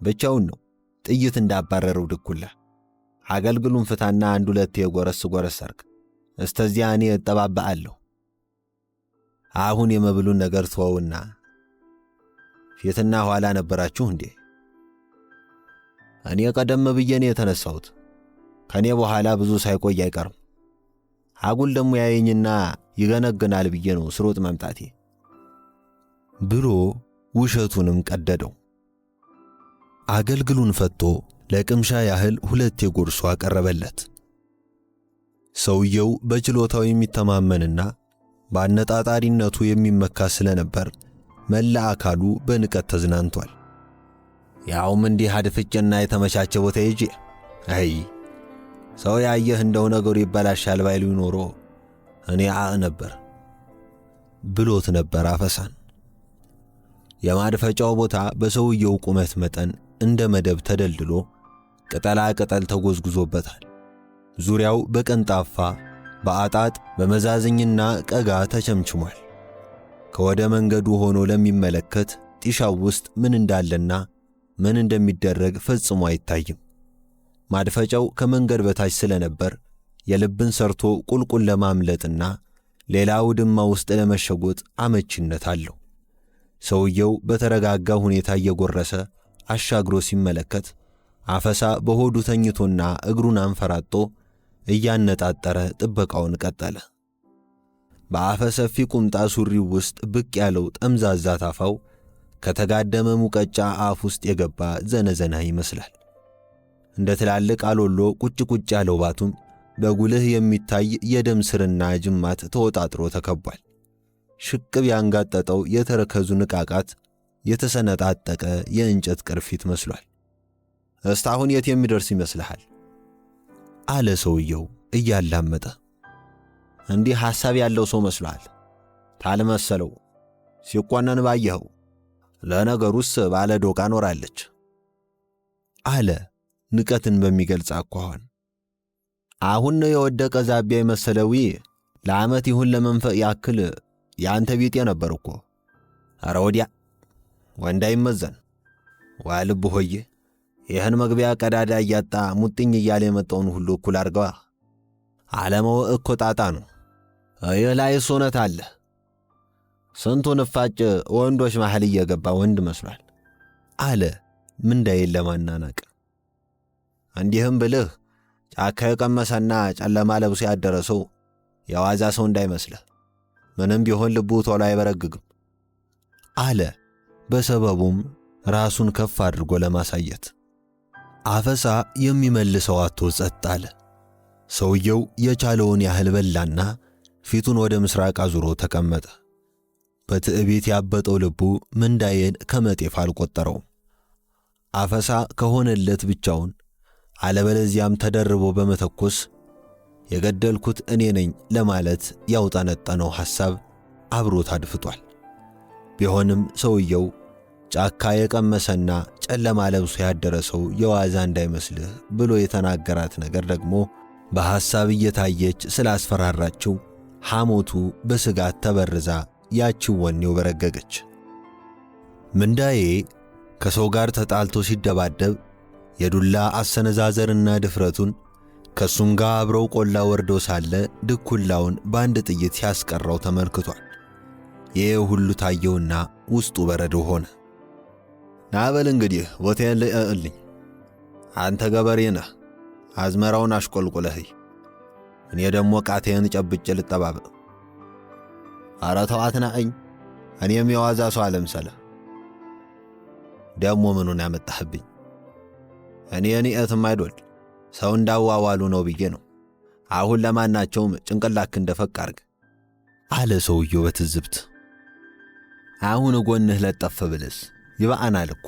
ብቻውን ነው፣ ጥይት እንዳባረረው ድኩላ። አገልግሉን ፍታና 1-2 የጎረስ ጎረስ አርግ። እስተዚያ እኔ እጠባበአለሁ። አሁን የመብሉን ነገር ተወውና ፊትና ኋላ ነበራችሁ እንዴ? እኔ ቀደም ብዬ ነው የተነሳሁት። ከኔ በኋላ ብዙ ሳይቆይ አይቀርም። አጉል ደሞ ያየኝና ይገነግናል ብዬ ነው ስሮጥ መምጣቴ ብሎ ውሸቱንም ቀደደው። አገልግሉን ፈቶ ለቅምሻ ያህል 2 የጎርሶ አቀረበለት። ሰውየው በችሎታው የሚተማመንና በአነጣጣሪነቱ የሚመካ ስለነበር መላ አካሉ በንቀት ተዝናንቷል። ያውም እንዲህ አድፍጭና የተመቻቸ ቦታ ይዤ አይ ሰው ያየህ እንደው ነገሩ ይበላሻል ባይሉ ኖሮ እኔ ነበር ብሎት ነበር አፈሳን። የማድፈጫው ቦታ በሰውየው ቁመት መጠን እንደ መደብ ተደልድሎ ቅጠላ ቅጠል ተጎዝጉዞበታል። ዙሪያው በቀንጣፋ በአጣጥ በመዛዝኝና ቀጋ ተቸምችሟል። ከወደ መንገዱ ሆኖ ለሚመለከት ጢሻው ውስጥ ምን እንዳለና ምን እንደሚደረግ ፈጽሞ አይታይም። ማድፈጫው ከመንገድ በታች ስለነበር የልብን ሰርቶ ቁልቁል ለማምለጥና ሌላው ድማ ውስጥ ለመሸጎጥ አመቺነት አለው። ሰውየው በተረጋጋ ሁኔታ እየጎረሰ አሻግሮ ሲመለከት አፈሳ በሆዱ ተኝቶና እግሩን አንፈራጦ እያነጣጠረ ጥበቃውን ቀጠለ። በአፈ ሰፊ ቁምጣ ሱሪው ውስጥ ብቅ ያለው ጠምዛዛ ታፋው ከተጋደመ ሙቀጫ አፍ ውስጥ የገባ ዘነዘና ይመስላል። እንደ ትላልቅ አሎሎ ቁጭ ቁጭ ያለው ባቱም በጉልህ የሚታይ የደም ስርና ጅማት ተወጣጥሮ ተከቧል። ሽቅብ ያንጋጠጠው የተረከዙ ንቃቃት የተሰነጣጠቀ የእንጨት ቅርፊት መስሏል። እስካሁን የት የሚደርስ ይመስልሃል? አለ ሰውየው እያላመጠ። እንዲህ ሐሳብ ያለው ሰው መስሏል ታልመሰለው ሲቆነን ባየኸው። ለነገሩስ ባለ ዶቃ ኖራለች አለ ንቀትን በሚገልጽ አኳኋን። አሁን ነው የወደቀ ዛቢያ የመሰለው ለዓመት ይሁን ለመንፈቅ ያክል ያንተ ቢጤ ነበር እኮ። ኧረ ወዲያ ወንዳ ይመዘን ዋልብ ሆዬ ይህን መግቢያ ቀዳዳ እያጣ ሙጥኝ እያለ የመጣውን ሁሉ እኩል አድርገዋ። ዓለማው እኮ ጣጣ ነው። ይህ ላይ ሶነት አለ። ስንቱን እፋጭ ወንዶች መሃል እየገባ ወንድ መስሏል አለ ምንዳዬን ለማናናቅ። እንዲህም ብልህ ጫካ የቀመሰና ጨለማ ለብሶ ያደረሰው የዋዛ ሰው እንዳይመስልህ። ምንም ቢሆን ልቡ ቶሎ አይበረግግም አለ በሰበቡም ራሱን ከፍ አድርጎ ለማሳየት። አፈሳ የሚመልሰው አጥቶ ጸጥ አለ። ሰውየው የቻለውን ያህል በላና ፊቱን ወደ ምስራቅ አዙሮ ተቀመጠ። በትዕቢት ያበጠው ልቡ ምንዳዬን ከመጤፍ አልቆጠረውም። አፈሳ ከሆነለት ብቻውን አለበለዚያም ተደርቦ በመተኮስ የገደልኩት እኔ ነኝ ለማለት ያውጠነጠነው ሐሳብ አብሮት አድፍጧል። ቢሆንም ሰውየው ጫካ የቀመሰና ጨለማ ለብሶ ያደረሰው የዋዛ እንዳይመስልህ ብሎ የተናገራት ነገር ደግሞ በሐሳብ እየታየች ስላስፈራራችው ሐሞቱ በስጋት ተበርዛ ያቺው ወኔው በረገገች። ምንዳዬ ከሰው ጋር ተጣልቶ ሲደባደብ የዱላ አሰነዛዘርና ድፍረቱን ከሱም ጋር አብረው ቆላ ወርዶ ሳለ ድኩላውን በአንድ ጥይት ሲያስቀረው ተመልክቷል። ይህ ሁሉ ታየውና ውስጡ በረዶ ሆነ። ናበል እንግዲህ ቦታዬን ልእልኝ። አንተ ገበሬ ነህ፣ አዝመራውን አሽቆልቁለህ፣ እኔ ደግሞ ቃቴን ጨብጬ ልጠባበቅ። ኧረ ተው አትናቀኝ፣ እኔም የዋዛ ሰው አለምሰለህ። ደግሞ ምኑን ያመጣህብኝ? እኔ እትም አይዶል ሰው እንዳዋዋሉ ነው ብዬ ነው። አሁን ለማናቸውም ጭንቅላክ እንደፈቅ አርግ አለ ሰውየው በትዝብት። አሁን ጎንህ ለጠፍ ብልስ ይባአናል እኮ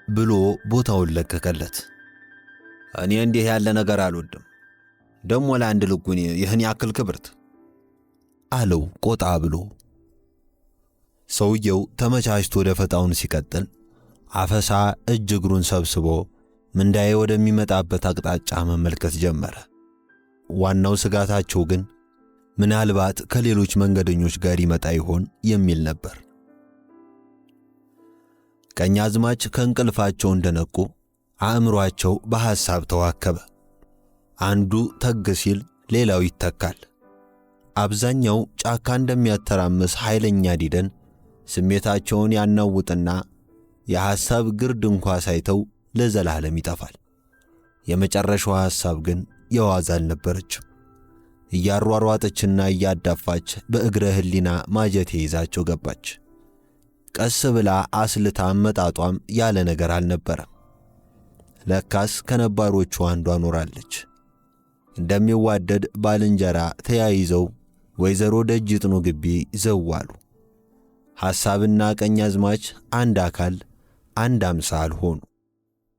ብሎ ቦታውን ለቀቀለት። እኔ እንዲህ ያለ ነገር አልወድም። ደሞ ለአንድ ልጉን ይህን ያክል ክብርት አለው ቆጣ ብሎ። ሰውየው ተመቻችቶ ደፈጣውን ሲቀጥል አፈሳ እጅ እግሩን ሰብስቦ ምንዳዬ ወደሚመጣበት አቅጣጫ መመልከት ጀመረ። ዋናው ስጋታቸው ግን ምናልባት ከሌሎች መንገደኞች ጋር ይመጣ ይሆን የሚል ነበር። ቀኛዝማች ከእንቅልፋቸው እንደነቁ አእምሮአቸው በሐሳብ ተዋከበ። አንዱ ተግ ሲል ሌላው ይተካል። አብዛኛው ጫካ እንደሚያተራምስ ኃይለኛ ዲደን ስሜታቸውን ያናውጥና የሐሳብ ግርድ እንኳ ሳይተው ለዘላለም ይጠፋል። የመጨረሻዋ ሐሳብ ግን የዋዛ አልነበረችም። እያሯሯጠችና እያዳፋች በእግረ ሕሊና ማጀቴ ይዛቸው ገባች። ቀስ ብላ አስልታ መጣጧም ያለ ነገር አልነበረም። ለካስ ከነባሮቹ አንዷ ኖራለች። እንደሚዋደድ ባልንጀራ ተያይዘው ወይዘሮ ደጅጥኑ ግቢ ዘዋሉ። ሐሳብና ቀኛዝማች አንድ አካል አንድ አምሳል ሆኑ።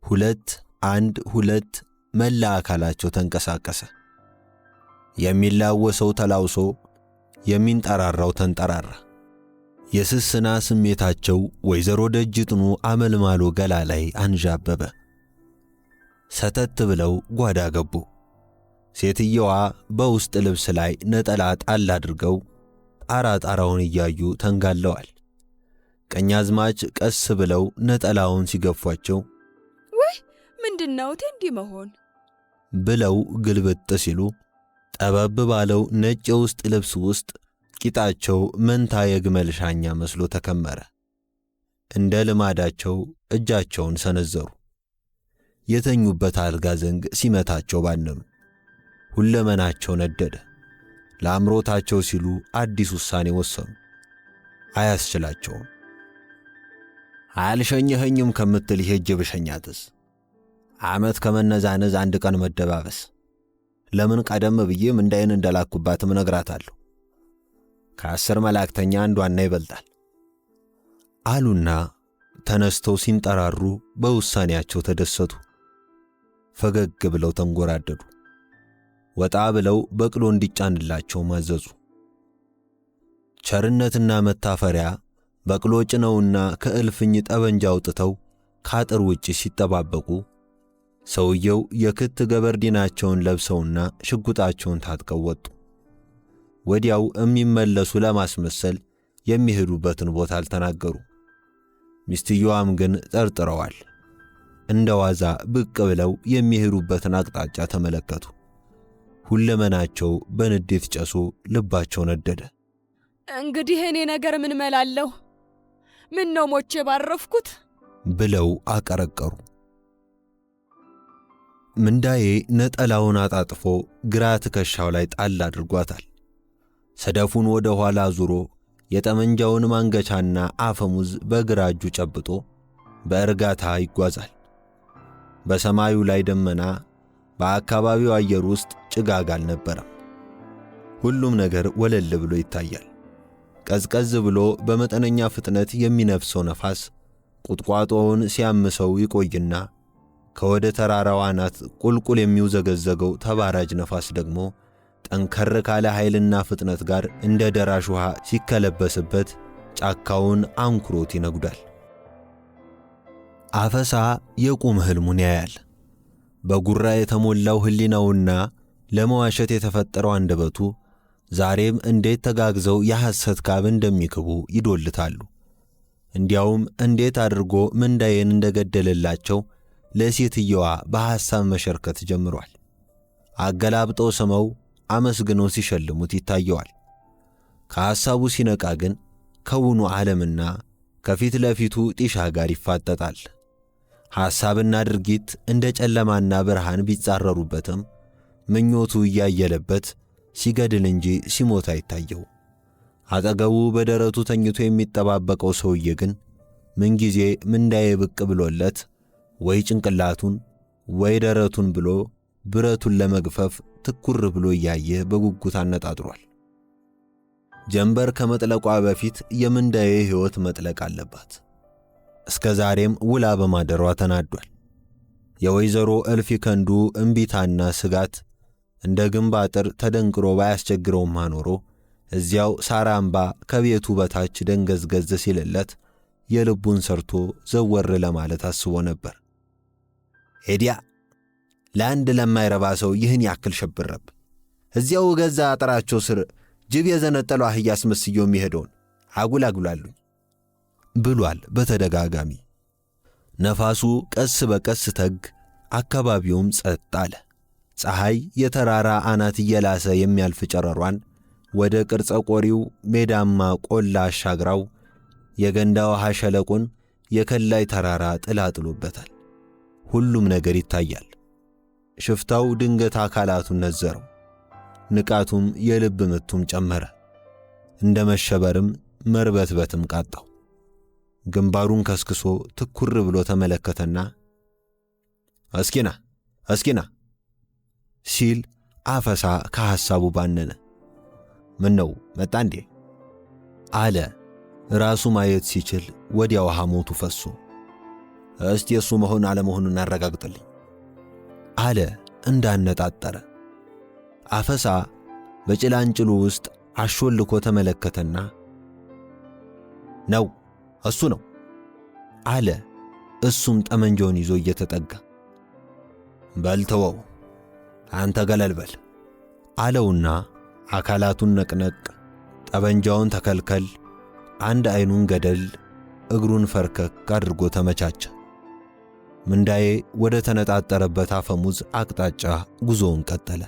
ሁለት አንድ ሁለት መላ አካላቸው ተንቀሳቀሰ። የሚላወሰው ተላውሶ፣ የሚንጠራራው ተንጠራራ። የስስና ስሜታቸው ወይዘሮ ደጅጥኑ አመልማሎ ገላ ላይ አንዣበበ። ሰተት ብለው ጓዳ ገቡ። ሴትየዋ በውስጥ ልብስ ላይ ነጠላ ጣል አድርገው ጣራውን እያዩ ተንጋለዋል። ቀኛዝማች ቀስ ብለው ነጠላውን ሲገፏቸው ወይ ምንድነው እንዲህ መሆን ብለው ግልብጥ ሲሉ ጠበብ ባለው ነጭ የውስጥ ልብስ ውስጥ ቂጣቸው መንታ የግመል ሻኛ መስሎ ተከመረ። እንደ ልማዳቸው እጃቸውን ሰነዘሩ። የተኙበት አልጋ ዘንግ ሲመታቸው ባነኑ። ሁለመናቸው ነደደ። ለአምሮታቸው ሲሉ አዲስ ውሳኔ ወሰኑ። አያስችላቸውም። አልሸኘኸኝም ከምትል ሄጄ ብሸኛትስ? ዓመት ከመነዛነዝ አንድ ቀን መደባበስ። ለምን ቀደም ብዬ ምንዳይን እንደላኩባትም እነግራታለሁ። ከ10 መላእክተኛ አንዷና ይበልጣል አሉና ተነስተው ሲንጠራሩ በውሳኔያቸው ተደሰቱ። ፈገግ ብለው ተንጎራደዱ። ወጣ ብለው በቅሎ እንዲጫንላቸው ማዘዙ። ቸርነትና መታፈሪያ በቅሎ ጭነውና ከእልፍኝ ጠበንጃ አውጥተው ካጥር ውጪ ሲጠባበቁ ሰውየው የክት ገበርዲናቸውን ለብሰውና ሽጉጣቸውን ታጥቀው ወጡ። ወዲያው የሚመለሱ ለማስመሰል የሚሄዱበትን ቦታ አልተናገሩ። ሚስትየዋም ግን ጠርጥረዋል። እንደ ዋዛ ብቅ ብለው የሚሄዱበትን አቅጣጫ ተመለከቱ። ሁለመናቸው በንዴት ጨሶ ልባቸው ነደደ። እንግዲህ እኔ ነገር ምን መላለሁ? ምን ነው ሞቼ ባረፍኩት ብለው አቀረቀሩ። ምንዳዬ ነጠላውን አጣጥፎ ግራ ትከሻው ላይ ጣል አድርጓታል። ሰደፉን ወደ ኋላ ዙሮ የጠመንጃውን ማንገቻና አፈሙዝ በግራ እጁ ጨብጦ በእርጋታ ይጓዛል። በሰማዩ ላይ ደመና፣ በአካባቢው አየር ውስጥ ጭጋግ አልነበረም። ሁሉም ነገር ወለል ብሎ ይታያል። ቀዝቀዝ ብሎ በመጠነኛ ፍጥነት የሚነፍሰው ነፋስ ቁጥቋጦውን ሲያምሰው ይቆይና ከወደ ተራራው አናት ቁልቁል የሚውዘገዘገው ተባራጅ ነፋስ ደግሞ ጠንከር ካለ ኃይልና ፍጥነት ጋር እንደ ደራሽ ውሃ ሲከለበስበት ጫካውን አንኩሮት ይነጉዳል። አፈሳ የቁም ሕልሙን ያያል። በጉራ የተሞላው ሕሊናውና ለመዋሸት የተፈጠረው አንደበቱ ዛሬም እንዴት ተጋግዘው የሐሰት ካብ እንደሚክቡ ይዶልታሉ። እንዲያውም እንዴት አድርጎ ምንዳዬን እንደገደለላቸው ለሴትየዋ በሐሳብ መሸርከት ጀምሯል። አገላብጠው ስመው አመስግነው ሲሸልሙት ይታየዋል። ከሐሳቡ ሲነቃ ግን ከውኑ ዓለምና ከፊት ለፊቱ ጢሻ ጋር ይፋጠጣል። ሐሳብና ድርጊት እንደ ጨለማና ብርሃን ቢጻረሩበትም ምኞቱ እያየለበት ሲገድል እንጂ ሲሞት አይታየው። አጠገቡ በደረቱ ተኝቶ የሚጠባበቀው ሰውዬ ግን ምንጊዜ ምንዳዬ ብቅ ብሎለት ወይ ጭንቅላቱን ወይ ደረቱን ብሎ ብረቱን ለመግፈፍ ትኩር ብሎ እያየ በጉጉት አነጣጥሯል። ጀንበር ከመጥለቋ በፊት የምንዳዬ ሕይወት መጥለቅ አለባት። እስከ ዛሬም ውላ በማደሯ ተናዷል። የወይዘሮ እልፊ ከንዱ እምቢታና ስጋት እንደ ግንብ አጥር ተደንቅሮ ባያስቸግረውም አኖሮ እዚያው ሳራምባ ከቤቱ በታች ደንገዝገዝ ሲልለት የልቡን ሰርቶ ዘወር ለማለት አስቦ ነበር። ሄዲያ ለአንድ ለማይረባ ሰው ይህን ያክል ሸብረብ እዚያው ገዛ አጥራቸው ስር ጅብ የዘነጠለው አህያ አስመስየው የሚሄደውን አጉላጉላሉኝ ብሏል በተደጋጋሚ። ነፋሱ ቀስ በቀስ ተግ፣ አካባቢውም ጸጥ አለ። ፀሐይ የተራራ አናት እየላሰ የሚያልፍ ጨረሯን ወደ ቅርጸ ቆሪው ሜዳማ ቆላ አሻግራው የገንዳ ውሃ ሸለቆን የከላይ ተራራ ጥላ ጥሎበታል። ሁሉም ነገር ይታያል። ሽፍታው ድንገት አካላቱን ነዘረው። ንቃቱም የልብ ምቱም ጨመረ። እንደ መሸበርም መርበትበትም ቃጣው። ግንባሩን ከስክሶ ትኩር ብሎ ተመለከተና እስኪና ሲል አፈሳ ከሐሳቡ ባነነ። ምን ነው መጣ እንዴ? አለ ራሱ ማየት ሲችል ወዲያው ሐሞቱ ፈሶ። እስቲ እሱ መሆን አለመሆኑን አረጋግጥልኝ አለ እንዳነጣጠረ። አፈሳ በጭላንጭሉ ውስጥ አሾልኮ ተመለከተና ነው እሱ ነው አለ። እሱም ጠመንጃውን ይዞ እየተጠጋ በልተወው አንተ ገለል በል አለውና አካላቱን ነቅነቅ፣ ጠመንጃውን ተከልከል፣ አንድ አይኑን ገደል፣ እግሩን ፈርከክ አድርጎ ተመቻቸ። ምንዳዬ ወደ ተነጣጠረበት አፈሙዝ አቅጣጫ ጉዞውን ቀጠለ።